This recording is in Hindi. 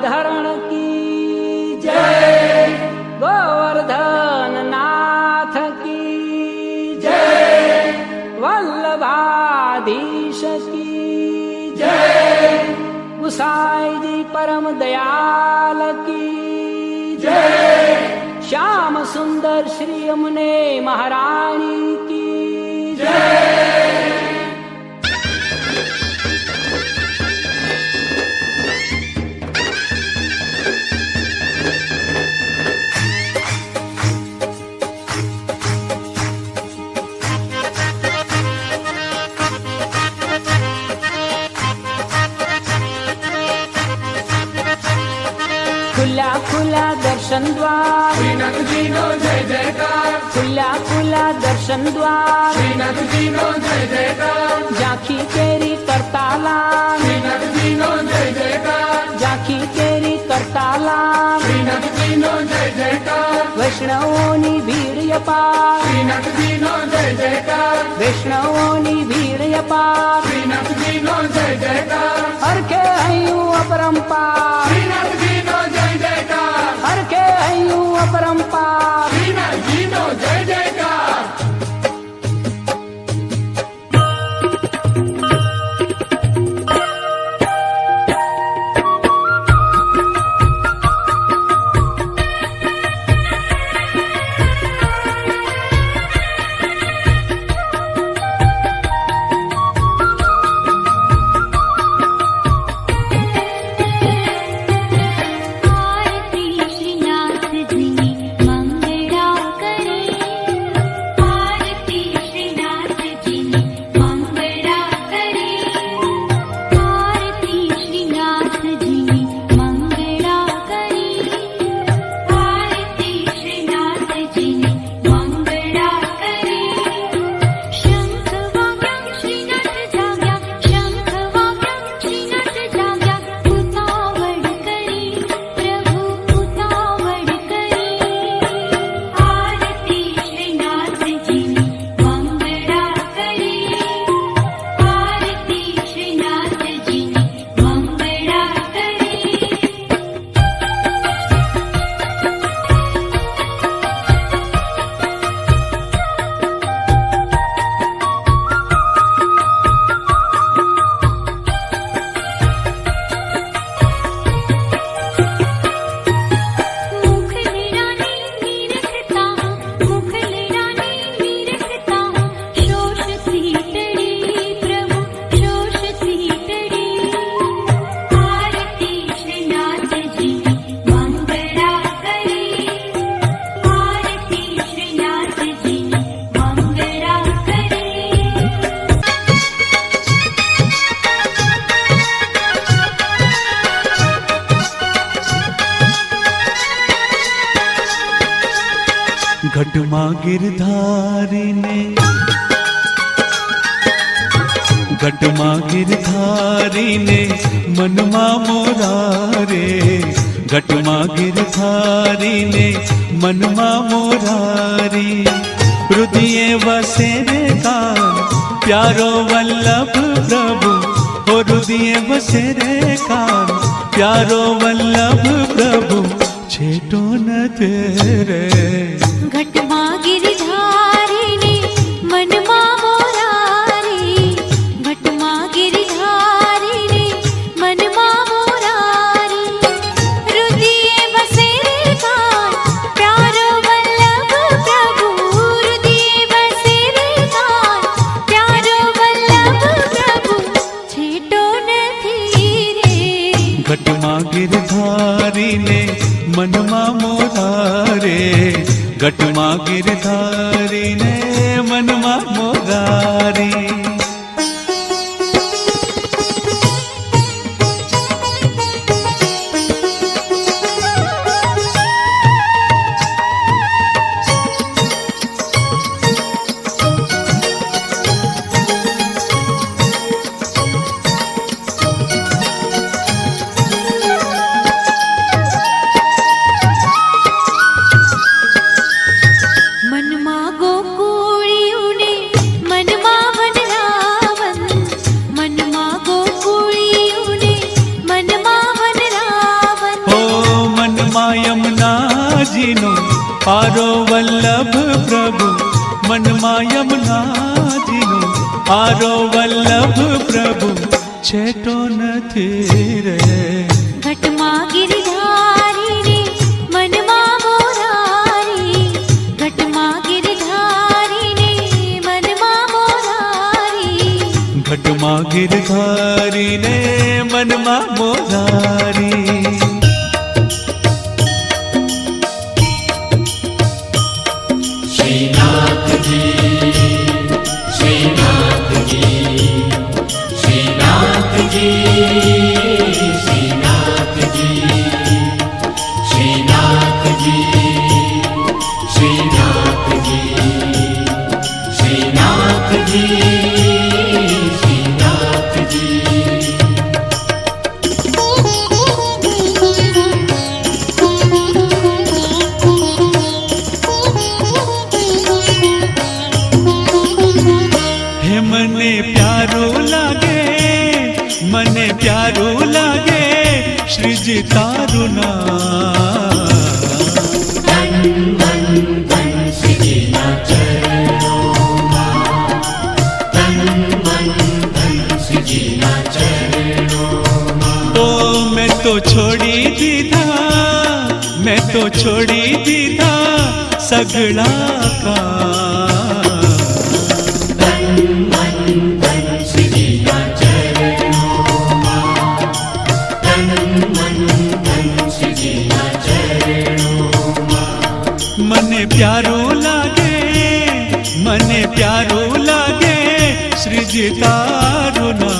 धरण की जय, गोवर्धन नाथ की जय, वल्लभाधीश की जय, गुसाई जी परम दयाल की जय, श्याम सुंदर श्री यमुने महारानी की जय। खुला खुला दर्शन द्वार, श्रीनाथ जी नो जय जयकार, खुला खुला दर्शन द्वार, श्रीनाथ जी नो जय जयकार, झांकी केरी करताला, श्रीनाथ जी नो जय जयकार, झांकी केरी करताला, श्रीनाथ जी नो जय जयकार, वैष्णवोनी भीड़ अपार, श्रीनाथ जी नो जय जयकार, वैष्णवोनी भीड़ अपार, श्रीनाथ जी नो जय जयकार, हरखे हयूं अपरंपार, श्रीनाथ जी नो जय जयकार, हरखे हयूं अपरंपार। श्रीनाथ जी नो जय जयकार। आरती श्रीनाथ जी मंगला करे, आरती श्रीनाथ जी मंगला करे, आरती श्रीनाथ जी मंगला करे, आरती श्रीनाथ जी मंगला करे। शंख वाग्या श्रीनाथ जाग्या, शंख वाग्या श्रीनाथ जाग्या, उतावळ करी प्रभु उतावळ करी, आरती श्रीनाथ जी मंगला करे, आरती श्रीनाथ जी मंगला करे। मुखलिरानी निरखता हूँ, मुखलिरानी निरखता हूँ, शोष सीतड़ी प्रभु शोष सीतड़ी, आरती श्रीनाथ जी मंगला करे, आरती श्रीनाथ जी मंगला करे। घटमा गिरधारी ने, घटमा गिरधारी ने मनमा मोरारे, घटमा गिरधारी ने मनमा मोरारी, हृदय वसे रे कान प्यारो वल्लभ प्रभु, हो हृदय वसे रे कान प्यारो वल्लभ प्रभु, छेटो न तेरे। घटमा गिरधारी ने मनमा मोरारी, घटमा गिरधारी ने मनमा मोरारी, हृदय बसे रे कान प्यारो वल्लभ प्रभु, हृदय बसे रे कान प्यारो वल्लभ प्रभु, छेटो નથી रे। घटमा गिरधारी ने मनमा मोरारे, घटमा गिरधारी ઘટમાં યમુનાજીનો આરો વલ્લભ પ્રભુ છેટો નથી રે. ઘટમાં ગિરધારી ને મનમાં મોરારી, ઘટમાં ગિરધારી ને મનમાં મોરારી, ઘટમાં ગિરધારી ને મનમાં મોરારી. શ્રીનાથજી શ્રીનાથજી શ્રીનાથજી શ્રીનાથજી શ્રીનાથજી શ્રીનાથજી શ્રીનાથજી હે મને પ્યારું લાગે, મને પ્યારું લાગે શ્રીજી તારું નામ. તો મેં તો છોડી દીધા, મેં તો છોડી દીધા સગળા કામ. મને પ્યારું લાગે, મને પ્યારું લાગે શ્રીજી તારું નામ.